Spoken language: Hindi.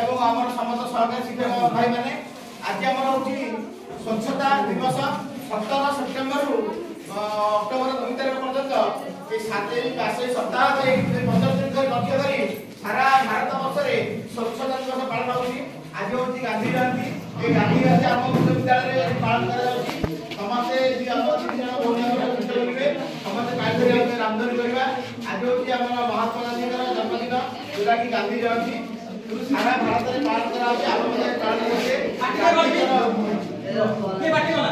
एवं आमर समस्त सहकारी शिक्षक भाई माने आज आमर होची स्वच्छता दिवस 17 सेप्टेम्बर रु अक्टोबर 2 तारिख पर्यंत ए 7 मास सप्ताह 15 दिन लक्ष्य करी सारा भारत वर्ष रे स्वच्छता दिवस पालन होची। आज होची गांधी जयंती ए गांधी जयंती आम विश्वविद्यालय रे पालन करा जाउची। समस्त जी हम शिक्षण बोर्ड चिंता करिवे समस्त कायदे रे रामधनी करबा। आज होची हमर महात्मा गांधी का जन्मदिन जोटा कि गांधी जयंती सारा भारत में पालन करा होची। आप पालन करके ये बाटी वाला